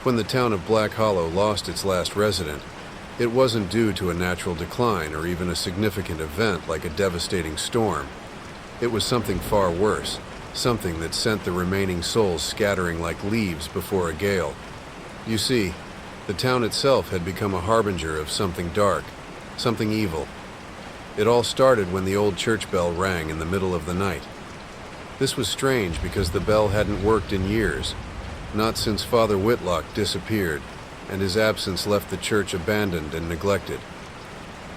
When the town of Black Hollow lost its last resident, it wasn't due to a natural decline or even a significant event like a devastating storm. It was something far worse, something that sent the remaining souls scattering like leaves before a gale. You see, the town itself had become a harbinger of something dark, something evil. It all started when the old church bell rang in the middle of the night. This was strange because the bell hadn't worked in years, not since Father Whitlock disappeared, and his absence left the church abandoned and neglected.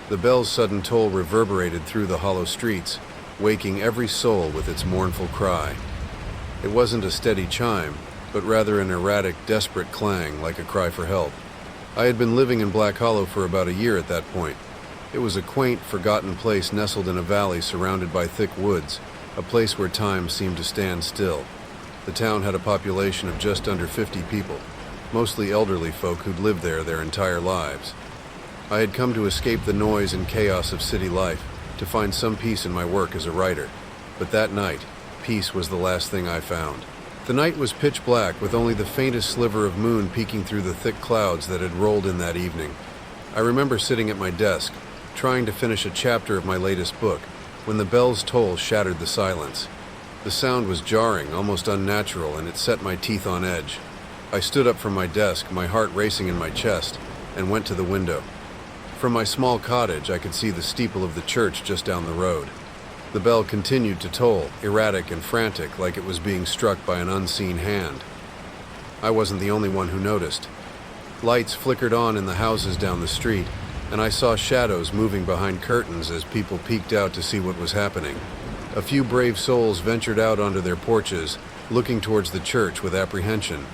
The bell's sudden toll reverberated through the hollow streets, waking every soul with its mournful cry. It wasn't a steady chime, but rather an erratic, desperate clang like a cry for help. I had been living in Black Hollow for about a year at that point. It was a quaint, forgotten place nestled in a valley surrounded by thick woods, a place where time seemed to stand still. The town had a population of just under 50 people, mostly elderly folk who'd lived there their entire lives. I had come to escape the noise and chaos of city life, to find some peace in my work as a writer. But that night, peace was the last thing I found. The night was pitch black with only the faintest sliver of moon peeking through the thick clouds that had rolled in that evening. I remember sitting at my desk, trying to finish a chapter of my latest book, when the bell's toll shattered the silence. The sound was jarring, almost unnatural, and it set my teeth on edge. I stood up from my desk, my heart racing in my chest, and went to the window. From my small cottage, I could see the steeple of the church just down the road. The bell continued to toll, erratic and frantic, like it was being struck by an unseen hand. I wasn't the only one who noticed. Lights flickered on in the houses down the street, and I saw shadows moving behind curtains as people peeked out to see what was happening. A few brave souls ventured out onto their porches, looking towards the church with apprehension.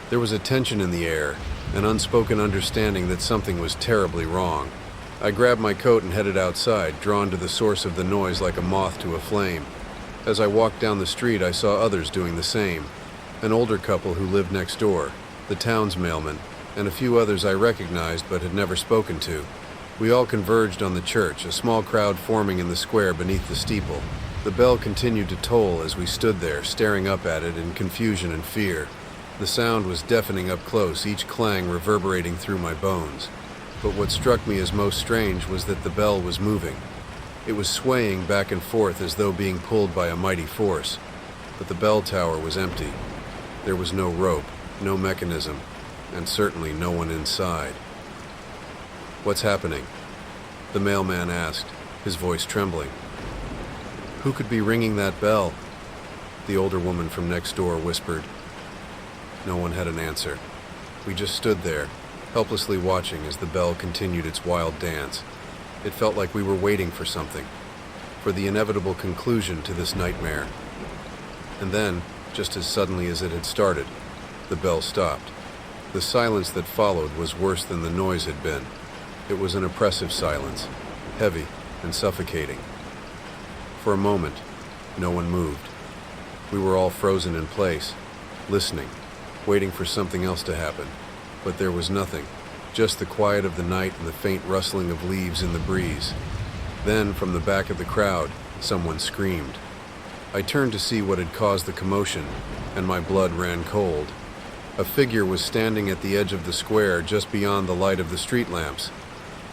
There was a tension in the air, an unspoken understanding that something was terribly wrong. I grabbed my coat and headed outside, drawn to the source of the noise like a moth to a flame. As I walked down the street, I saw others doing the same. An older couple who lived next door, the town's mailman, and a few others I recognized but had never spoken to. We all converged on the church, a small crowd forming in the square beneath the steeple. The bell continued to toll as we stood there, staring up at it in confusion and fear. The sound was deafening up close, each clang reverberating through my bones. But what struck me as most strange was that the bell was moving. It was swaying back and forth as though being pulled by a mighty force. But the bell tower was empty. There was no rope, no mechanism, and certainly no one inside. "What's happening?" the mailman asked, his voice trembling. "Who could be ringing that bell?" the older woman from next door whispered. No one had an answer. We just stood there, helplessly watching as the bell continued its wild dance. It felt like we were waiting for something, for the inevitable conclusion to this nightmare. And then, just as suddenly as it had started, the bell stopped. The silence that followed was worse than the noise had been. It was an oppressive silence, heavy and suffocating. For a moment, no one moved. We were all frozen in place, listening, waiting for something else to happen. But there was nothing, just the quiet of the night and the faint rustling of leaves in the breeze. Then, from the back of the crowd, someone screamed. I turned to see what had caused the commotion, and my blood ran cold. A figure was standing at the edge of the square just beyond the light of the street lamps.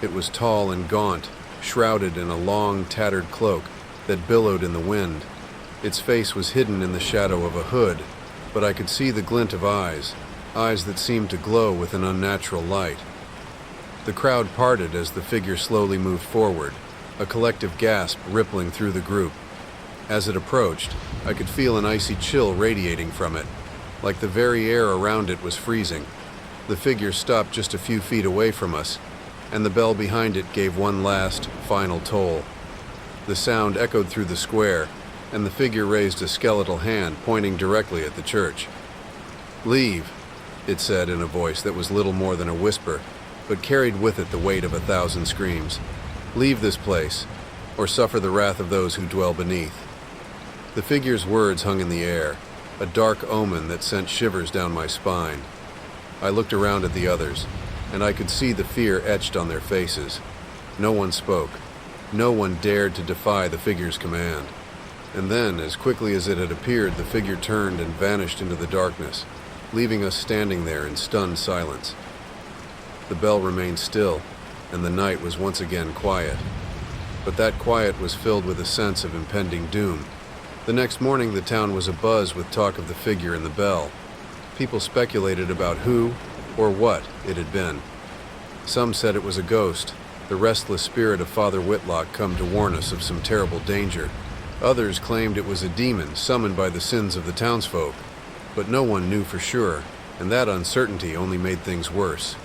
It was tall and gaunt, shrouded in a long, tattered cloak that billowed in the wind. Its face was hidden in the shadow of a hood, but I could see the glint of eyes that seemed to glow with an unnatural light. The crowd parted as the figure slowly moved forward, a collective gasp rippling through the group. As it approached, I could feel an icy chill radiating from it, like the very air around it was freezing. The figure stopped just a few feet away from us, and the bell behind it gave one last, final toll. The sound echoed through the square, and the figure raised a skeletal hand pointing directly at the church. "Leave," it said in a voice that was little more than a whisper, but carried with it the weight of 1,000 screams. "Leave this place, or suffer the wrath of those who dwell beneath." The figure's words hung in the air, a dark omen that sent shivers down my spine. I looked around at the others, and I could see the fear etched on their faces. No one spoke. No one dared to defy the figure's command. And then, as quickly as it had appeared, the figure turned and vanished into the darkness. leaving us standing there in stunned silence. The bell remained still, and the night was once again quiet. But that quiet was filled with a sense of impending doom. The next morning, the town was abuzz with talk of the figure in the bell. People speculated about who or what it had been. Some said it was a ghost, the restless spirit of Father Whitlock come to warn us of some terrible danger. Others claimed it was a demon summoned by the sins of the townsfolk, but no one knew for sure, and that uncertainty only made things worse.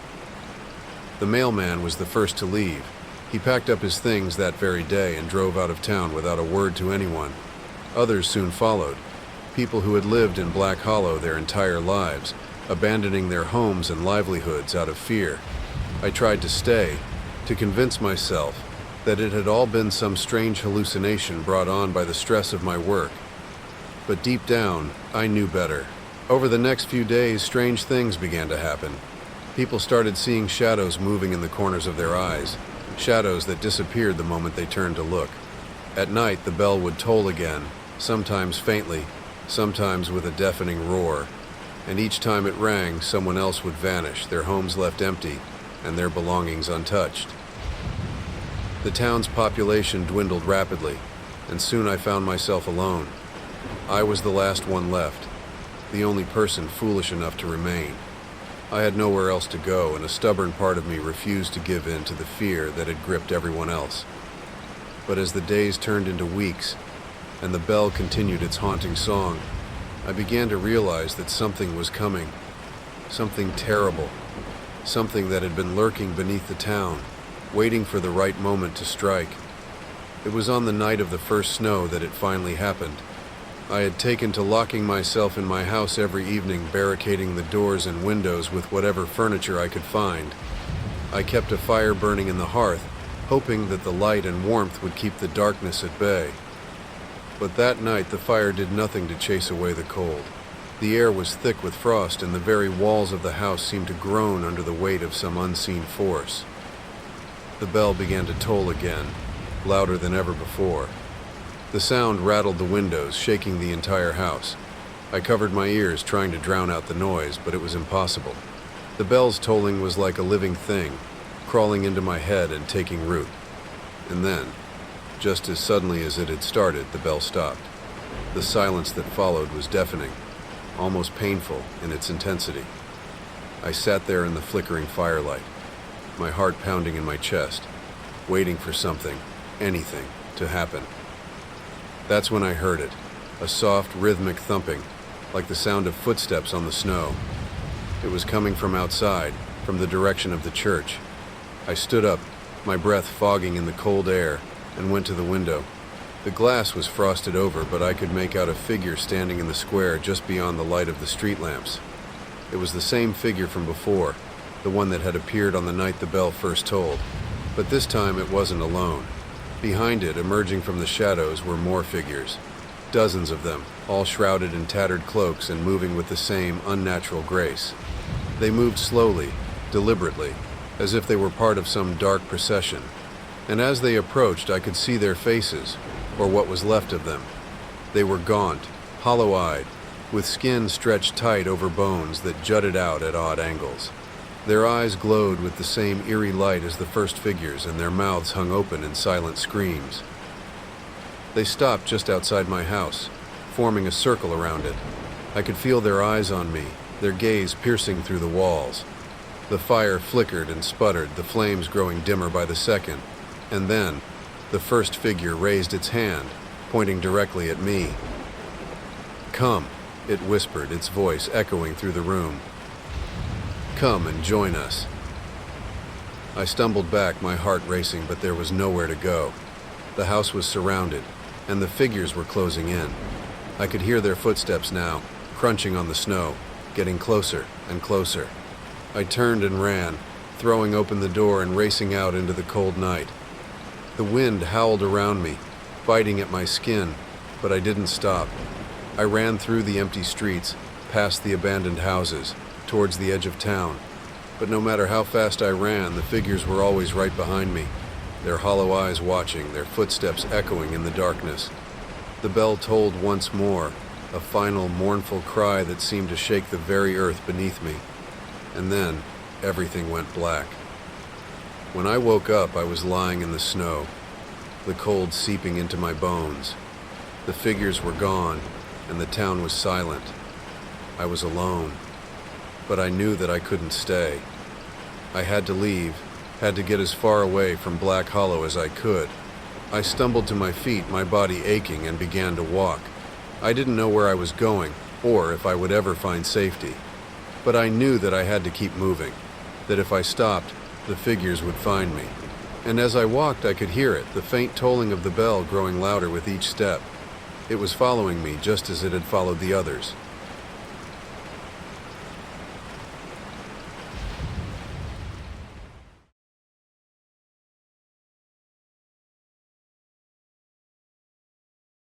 The mailman was the first to leave. He packed up his things that very day and drove out of town without a word to anyone. Others soon followed, people who had lived in Black Hollow their entire lives, abandoning their homes and livelihoods out of fear. I tried to stay, to convince myself that it had all been some strange hallucination brought on by the stress of my work. But deep down, I knew better. Over the next few days, strange things began to happen. People started seeing shadows moving in the corners of their eyes, shadows that disappeared the moment they turned to look. At night, the bell would toll again, sometimes faintly, sometimes with a deafening roar, and each time it rang, someone else would vanish, their homes left empty, and their belongings untouched. The town's population dwindled rapidly, and soon I found myself alone. I was the last one left, the only person foolish enough to remain. I had nowhere else to go, and a stubborn part of me refused to give in to the fear that had gripped everyone else. But as the days turned into weeks, and the bell continued its haunting song, I began to realize that something was coming, something terrible, something that had been lurking beneath the town, waiting for the right moment to strike. It was on the night of the first snow that it finally happened. I had taken to locking myself in my house every evening, barricading the doors and windows with whatever furniture I could find. I kept a fire burning in the hearth, hoping that the light and warmth would keep the darkness at bay. But that night the fire did nothing to chase away the cold. The air was thick with frost, and the very walls of the house seemed to groan under the weight of some unseen force. The bell began to toll again, louder than ever before. The sound rattled the windows, shaking the entire house. I covered my ears, trying to drown out the noise, but it was impossible. The bell's tolling was like a living thing, crawling into my head and taking root. And then, just as suddenly as it had started, the bell stopped. The silence that followed was deafening, almost painful in its intensity. I sat there in the flickering firelight, my heart pounding in my chest, waiting for something, anything, to happen. That's when I heard it, a soft, rhythmic thumping, like the sound of footsteps on the snow. It was coming from outside, from the direction of the church. I stood up, my breath fogging in the cold air, and went to the window. The glass was frosted over, but I could make out a figure standing in the square just beyond the light of the street lamps. It was the same figure from before, the one that had appeared on the night the bell first tolled. But this time it wasn't alone. Behind it, emerging from the shadows, were more figures. Dozens of them, all shrouded in tattered cloaks and moving with the same unnatural grace. They moved slowly, deliberately, as if they were part of some dark procession. And as they approached, I could see their faces, or what was left of them. They were gaunt, hollow-eyed, with skin stretched tight over bones that jutted out at odd angles. Their eyes glowed with the same eerie light as the first figures, and their mouths hung open in silent screams. They stopped just outside my house, forming a circle around it. I could feel their eyes on me, their gaze piercing through the walls. The fire flickered and sputtered, the flames growing dimmer by the second. And then, the first figure raised its hand, pointing directly at me. "Come," it whispered, its voice echoing through the room. "Come and join us." I stumbled back, my heart racing, but there was nowhere to go. The house was surrounded, and the figures were closing in. I could hear their footsteps now, crunching on the snow, getting closer and closer. I turned and ran, throwing open the door and racing out into the cold night. The wind howled around me, biting at my skin, but I didn't stop. I ran through the empty streets, past the abandoned houses, towards the edge of town. But no matter how fast I ran, the figures were always right behind me, their hollow eyes watching, their footsteps echoing in the darkness. The bell tolled once more, a final mournful cry that seemed to shake the very earth beneath me. And then, everything went black. When I woke up, I was lying in the snow, the cold seeping into my bones. The figures were gone, and the town was silent. I was alone, but I knew that I couldn't stay. I had to leave, had to get as far away from Black Hollow as I could. I stumbled to my feet, my body aching, and began to walk. I didn't know where I was going, or if I would ever find safety. But I knew that I had to keep moving, that if I stopped, the figures would find me. And as I walked, I could hear it, the faint tolling of the bell growing louder with each step. It was following me just as it had followed the others.